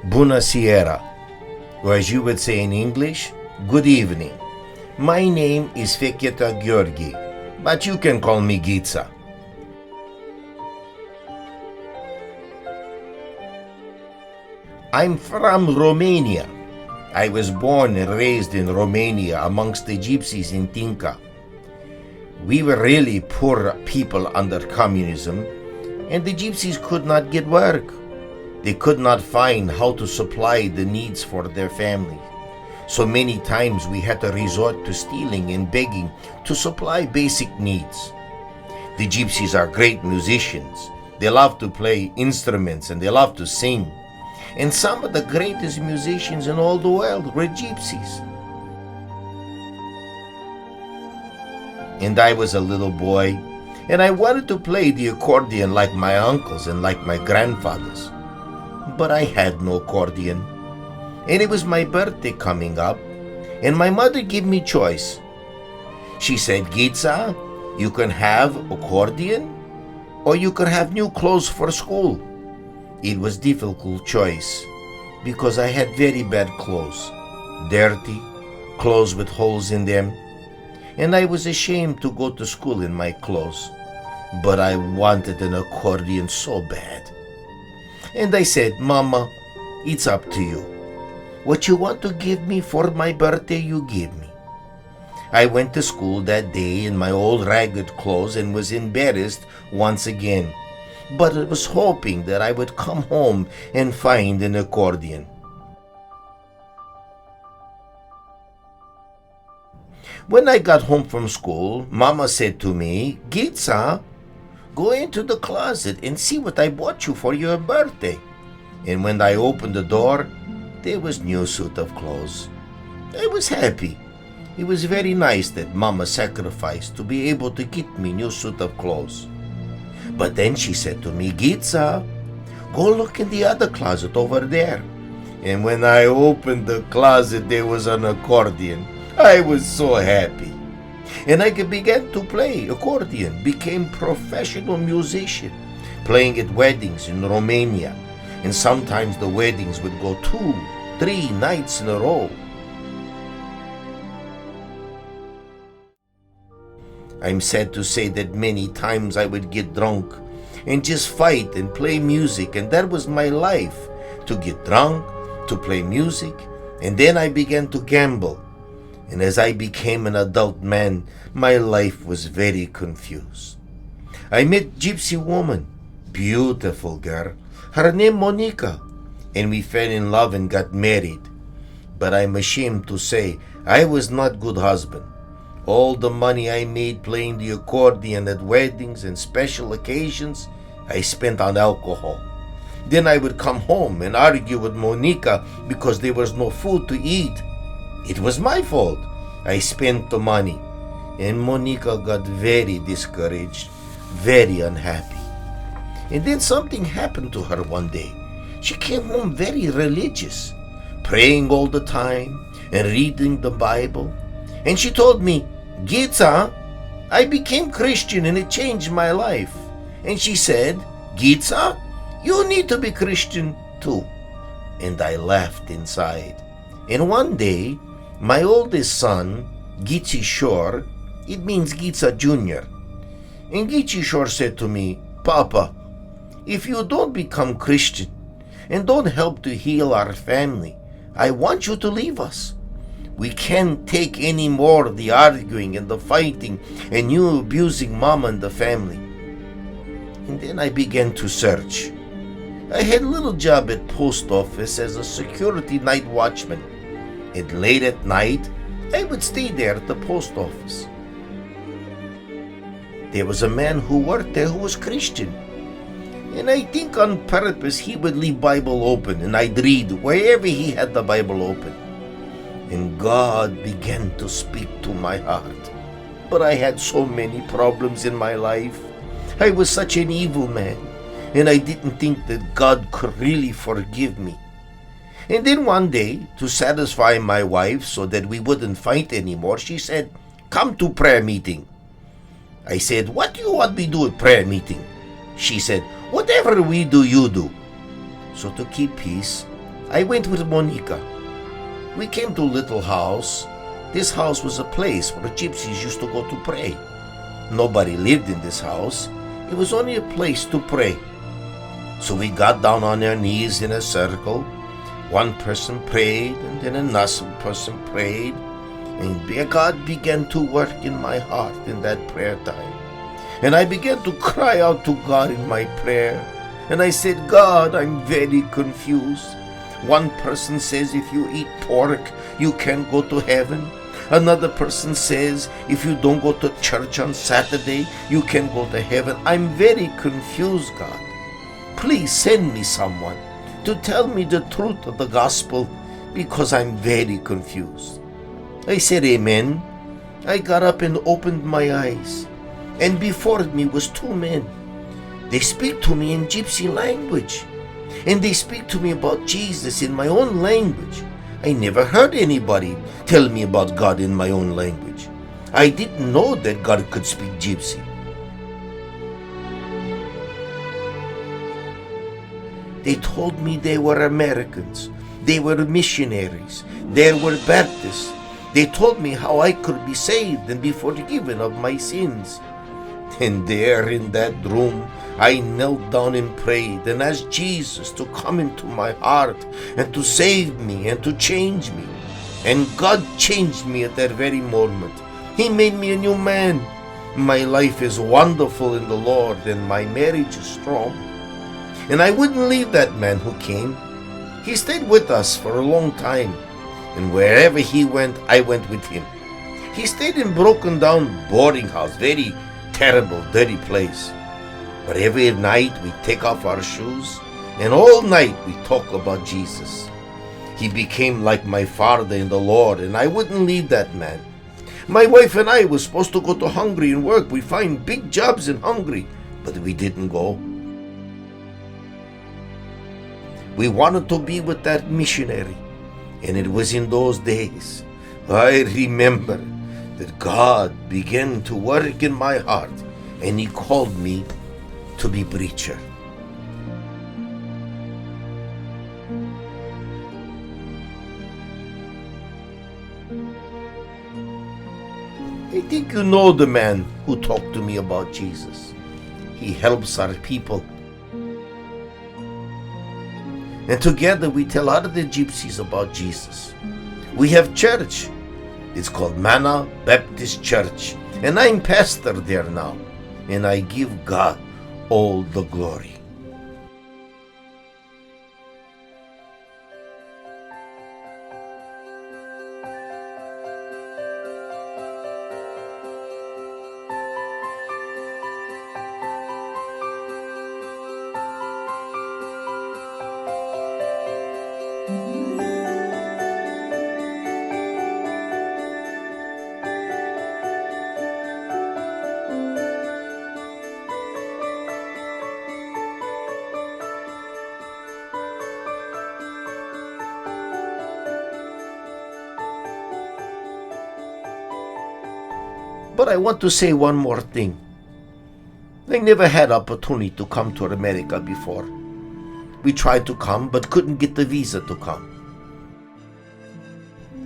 Buonasera, or as you would say in English, good evening. My name is Feketa Georgi, but you can call me Ghitsa. I'm from Romania. I was born and raised in Romania amongst the Gypsies in Tinca. We were really poor people under communism, and the Gypsies could not get work. They could not find how to supply the needs for their families. So many times we had to resort to stealing and begging to supply basic needs. The Gypsies are great musicians. They love to play instruments and they love to sing. And some of the greatest musicians in all the world were Gypsies. And I was a little boy, and I wanted to play the accordion like my uncles and like my grandfathers. But I had no accordion. And it was my birthday coming up, and my mother gave me choice. She said, Ghitsa, you can have accordion, or you can have new clothes for school. It was difficult choice, because I had very bad clothes, dirty, clothes with holes in them, and I was ashamed to go to school in my clothes. But I wanted an accordion so bad. And I said, Mama, it's up to you. What you want to give me for my birthday, you give me. I went to school that day in my old ragged clothes and was embarrassed once again, but I was hoping that I would come home and find an accordion. When I got home from school, Mama said to me, Ghitsa, go into the closet and see what I bought you for your birthday. And when I opened the door, there was new suit of clothes. I was happy. It was very nice that Mama sacrificed to be able to get me new suit of clothes. But then she said to me, Ghitsa, go look in the other closet over there. And when I opened the closet, there was an accordion. I was so happy. And I began to play accordion, became professional musician, playing at weddings in Romania. And sometimes the weddings would go 2, 3 nights in a row. I'm sad to say that many times I would get drunk and just fight and play music, and that was my life, to get drunk, to play music, and then I began to gamble. And as I became an adult man, my life was very confused. I met gypsy woman, beautiful girl, her name Monica, and we fell in love and got married. But I'm ashamed to say I was not good husband. All the money I made playing the accordion at weddings and special occasions, I spent on alcohol. Then I would come home and argue with Monica because there was no food to eat. It was my fault. I spent the money. And Monica got very discouraged, very unhappy. And then something happened to her one day. She came home very religious, praying all the time and reading the Bible. And she told me, Ghitsa, I became Christian and it changed my life. And she said, Ghitsa, you need to be Christian too. And I laughed inside. And one day, my oldest son, Gypsy Shore, it means Ghitsa Jr. And Gypsy Shore said to me, Papa, if you don't become Christian and don't help to heal our family, I want you to leave us. We can't take any more of the arguing and the fighting and you abusing Mama and the family. And then I began to search. I had a little job at post office as a security night watchman. And late at night, I would stay there at the post office. There was a man who worked there who was Christian. And I think on purpose he would leave Bible open and I'd read wherever he had the Bible open. And God began to speak to my heart. But I had so many problems in my life. I was such an evil man, and I didn't think that God could really forgive me. And then one day, to satisfy my wife so that we wouldn't fight anymore, she said, come to prayer meeting. I said, what do you want me to do at prayer meeting? She said, whatever we do, you do. So to keep peace, I went with Monica. We came to a little house. This house was a place where the gypsies used to go to pray. Nobody lived in this house. It was only a place to pray. So we got down on our knees in a circle. One person prayed, and then another person prayed. And God began to work in my heart in that prayer time. And I began to cry out to God in my prayer. And I said, God, I'm very confused. One person says if you eat pork, you can't go to heaven. Another person says if you don't go to church on Saturday, you can go to heaven. I'm very confused, God. Please send me someone to tell me the truth of the gospel, because I'm very confused. I said amen. I got up and opened my eyes, and before me was two men. They speak to me in Gypsy language, and they speak to me about Jesus in my own language. I never heard anybody tell me about God in my own language. I didn't know that God could speak Gypsy. They told me they were Americans, they were missionaries, they were Baptists. They told me how I could be saved and be forgiven of my sins. And there in that room, I knelt down and prayed and asked Jesus to come into my heart and to save me and to change me. And God changed me at that very moment. He made me a new man. My life is wonderful in the Lord, and my marriage is strong. And I wouldn't leave that man who came. He stayed with us for a long time. And wherever he went, I went with him. He stayed in broken down boarding house, very terrible, dirty place. But every night we take off our shoes, and all night we talk about Jesus. He became like my father in the Lord, and I wouldn't leave that man. My wife and I were supposed to go to Hungary and work. We find big jobs in Hungary, but we didn't go. We wanted to be with that missionary, and it was in those days I remember that God began to work in my heart, and He called me to be preacher. I think you know the man who talked to me about Jesus. He helps our people. And together we tell other gypsies about Jesus. We have church. It's called Manna Baptist Church. And I'm pastor there now. And I give God all the glory. But I want to say one more thing. I never had opportunity to come to America before. We tried to come but couldn't get the visa to come.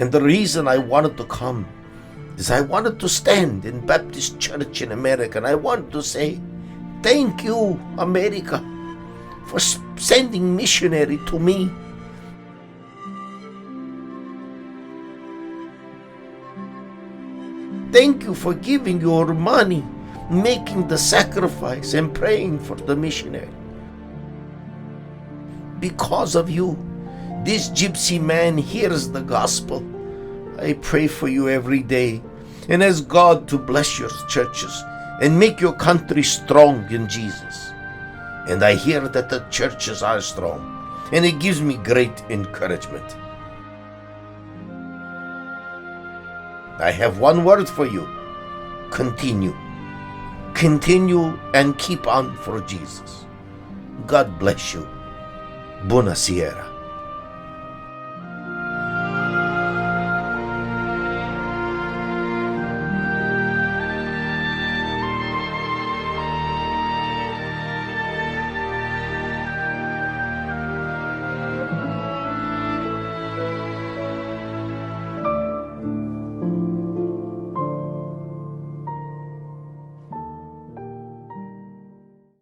And the reason I wanted to come is I wanted to stand in Baptist church in America, and I wanted to say, thank you, America, for sending missionary to me. Thank you for giving your money, making the sacrifice, and praying for the missionary. Because of you, this gypsy man hears the gospel. I pray for you every day and ask God to bless your churches and make your country strong in Jesus. And I hear that the churches are strong, and it gives me great encouragement. I have one word for you. Continue. Continue and keep on for Jesus. God bless you. Buonasera.